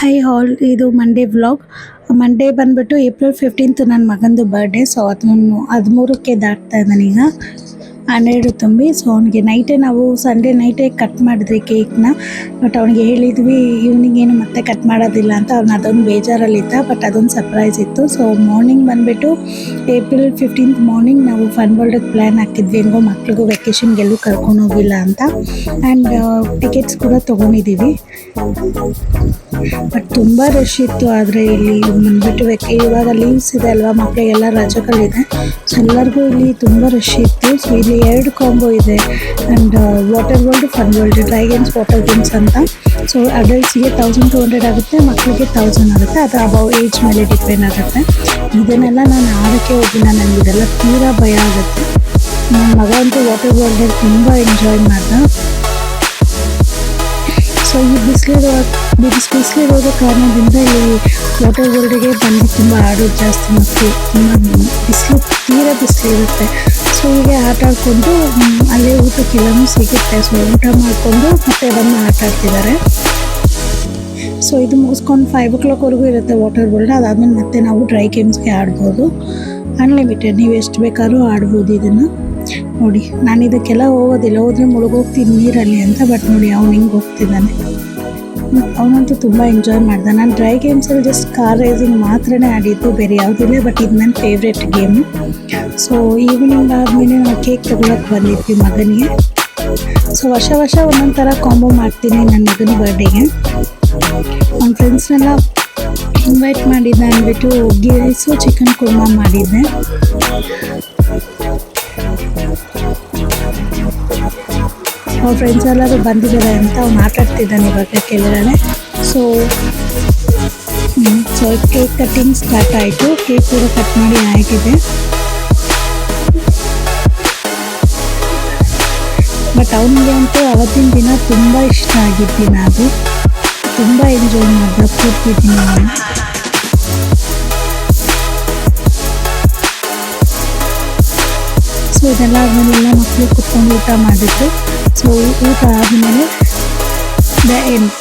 High all, ಇದು Monday vlog. Monday ಬಂದ್ಬಿಟ್ಟು April 15 ನನ್ನ ಮಗಂದು ಬರ್ಡೇ. ಸೊ ಅದನ್ನು 13ಕ್ಕೆ ದಾಟ್ತಾ ಇದ್ದಾನೆ ಈಗ, 12 ತುಂಬಿ. ಸೊ ಅವನಿಗೆ ನೈಟೇ ನಾವು ಸಂಡೇ ನೈಟೇ ಕಟ್ ಮಾಡಿದ್ವಿ ಕೇಕ್ನ. ಬಟ್ ಅವನಿಗೆ ಹೇಳಿದ್ವಿ ಈವ್ನಿಂಗ್ ಏನು ಮತ್ತೆ ಕಟ್ ಮಾಡೋದಿಲ್ಲ ಅಂತ. ಅವ್ನು ಅದೊಂದು ಬೇಜಾರಲ್ಲಿದ್ದ. ಬಟ್ ಅದೊಂದು ಸರ್ಪ್ರೈಸ್ ಇತ್ತು. ಸೊ ಮಾರ್ನಿಂಗ್ ಬಂದುಬಿಟ್ಟು ಏಪ್ರಿಲ್ 15 ಮಾರ್ನಿಂಗ್ ನಾವು ಫನ್ ವರ್ಲ್ಡ್ಗೆ ಪ್ಲ್ಯಾನ್ ಹಾಕಿದ್ವಿ, ಹೆಂಗೋ ಮಕ್ಳಿಗೂ ವೆಕೇಷನ್ಗೆಲ್ಲೂ ಕರ್ಕೊಂಡು ಹೋಗಿಲ್ಲ ಅಂತ. ಆ್ಯಂಡ್ ಟಿಕೆಟ್ಸ್ ಕೂಡ ತೊಗೊಂಡಿದ್ದೀವಿ. ಬಟ್ ತುಂಬ ರಶ್ ಇತ್ತು. ಆದರೆ ಇಲ್ಲಿ ಬಂದುಬಿಟ್ಟು ಇವಾಗ ಲೀವ್ಸ್ ಇದೆ ಅಲ್ವಾ, ಮಕ್ಕಳಿಗೆಲ್ಲ ರಜೆಗಳಿದೆ. ಸೊ ಎಲ್ಲರಿಗೂ ಇಲ್ಲಿ ತುಂಬ ರಶ್ ಇತ್ತು. ಸೊ ಇಲ್ಲಿ 2 ಕಾಂಬೋ ಇದೆ. And water world, fun world, dry games, water games ಅಂತ. ಸೊ ಅಡಲ್ಟ್ಸ್ಗೆ 1200 ಆಗುತ್ತೆ, ಮಕ್ಕಳಿಗೆ 1000 ಆಗುತ್ತೆ. ಅದು ಅಬೌವ್ ಏಜ್ ಮೇಲೆ ಡಿಪೆಂಡ್ ಆಗುತ್ತೆ. ಇದನ್ನೆಲ್ಲ ನಾನು ಆಡೋಕ್ಕೆ ಹೋಗಿಲ್ಲ, ನನಗೆ ಇದೆಲ್ಲ ತೀರಾ ಭಯ ಆಗುತ್ತೆ. ನನ್ನ ಮಗ ಅಂತೂ ವಾಟರ್ ವರ್ಲ್ಡಲ್ಲಿ ತುಂಬ ಎಂಜಾಯ್ ಮಾಡ್ದ. ಸೊ ಈ ಬಿಸಿಲಿರೋದ ಕಾರಣದಿಂದ ಇಲ್ಲಿ ವಾಟರ್ ವರ್ಲ್ಡ್ಗೆ ಬಂದು ತುಂಬ ಆಡೋದು ಜಾಸ್ತಿ. ಮತ್ತು ತುಂಬ ಬಿಸಿಲಿರುತ್ತೆ. ಸೊ ಹೀಗೆ ಆಟ ಆಡಿಕೊಂಡು ಅಲ್ಲೇ ಊಟಕ್ಕೆಲ್ಲನೂ ಸಿಗುತ್ತೆ. ಸೊ ಊಟ ಮಾಡಿಕೊಂಡು ಮತ್ತೆ ಬಂದು ಆಟ ಆಡ್ತಿದ್ದಾರೆ. ಸೊ ಇದು ಮುಗಿಸ್ಕೊಂಡು 5 o'clockವರೆಗೂ ಇರುತ್ತೆ ವಾಟರ್ ವರ್ಲ್ಡ್. ಅದಾದಮೇಲೆ ಮತ್ತೆ ನಾವು ಡ್ರೈ ಗೇಮ್ಸ್ಗೆ ಆಡ್ಬೋದು. ಅನ್ಲಿಮಿಟೆಡ್, ನೀವು ಎಷ್ಟು ಬೇಕಾದ್ರೂ ಆಡ್ಬೋದು ಇದನ್ನು. ನೋಡಿ, ನಾನು ಇದಕ್ಕೆಲ್ಲ ಹೋಗೋದಿಲ್ಲ, ಹೋದರೆ ಮುಳುಗೋಗ್ತೀನಿ ನೀರಲ್ಲಿ ಅಂತ. ಬಟ್ ನೋಡಿ ಅವ್ನು ಹಿಂಗೆ ಹೋಗ್ತಿದ್ದಾನೆ. ಅವನಂತೂ ತುಂಬ ಎಂಜಾಯ್ ಮಾಡ್ದೆ. ನಾನು ಡ್ರೈ ಗೇಮ್ಸಲ್ಲಿ ಜಸ್ಟ್ ಕಾರ್ ರೇಸಿಂಗ್ ಮಾತ್ರನೇ ಆಡಿದ್ದು, ಬೇರೆ ಯಾವುದಿಲ್ಲ. ಬಟ್ ಇದು ನನ್ನ ಫೇವ್ರೆಟ್ ಗೇಮು. ಸೊ ಈವ್ನಿಂಗ್ ಆದಮೇಲೆ ನಾವು ಕೇಕ್ ತೊಗೊಳಕ್ಕೆ ಬಂದಿದ್ವಿ ಮಗನಿಗೆ. ಸೊ ವರ್ಷ ಒಂದೊಂದು ಥರ ಕಾಂಬೋ ಮಾಡ್ತೀನಿ ನನ್ನ ಮಗನ ಬರ್ಡೇಗೆ. ನನ್ನ ಫ್ರೆಂಡ್ಸ್ನೆಲ್ಲ ಇನ್ವೈಟ್ ಮಾಡಿದ್ದೆ ಅಂದ್ಬಿಟ್ಟು ಗೀ ರೈಸು ಚಿಕನ್ ಕುರ್ಮಾ ಮಾಡಿದ್ದೆ. ಅವ್ರ ಫ್ರೆಂಡ್ಸ್ ಎಲ್ಲರೂ ಬಂದಿದ್ದಾರೆ ಅಂತ ಅವ್ನು ಆಟ ಆಡ್ತಿದ್ದಾನೆ ಇವಾಗ ಕೆಳಗಡೆ. ಸೊ ಕೇಕ್ ಕಟ್ಟಿಂಗ್ ಸ್ಟಾರ್ಟ್ ಆಯಿತು. ಕೇಕ್ ಕೂಡ ಕಟ್ ಮಾಡಿ ಆಗಿದೆ. ಬಟ್ ಅವನಿಗೆ ಅಂತೂ ಅವತ್ತಿನ ದಿನ ತುಂಬ ಇಷ್ಟ ಆಗಿದ್ದ ದಿನ ಅದು. ತುಂಬ ಎಂಜಾಯ್ ಮಾಡ್ದ ಪೂರ್ತಿ ದಿನ. ಸೊ ಇದೆಲ್ಲ ಆದಮೇಲೆ ಎಲ್ಲ ಮಕ್ಕಳು ಕುತ್ಕೊಂಡು ಊಟ ಮಾಡಿದ್ರು. ಸೊ ಊಟ ಆದಮೇಲೆ ದ ಎಂಡ್.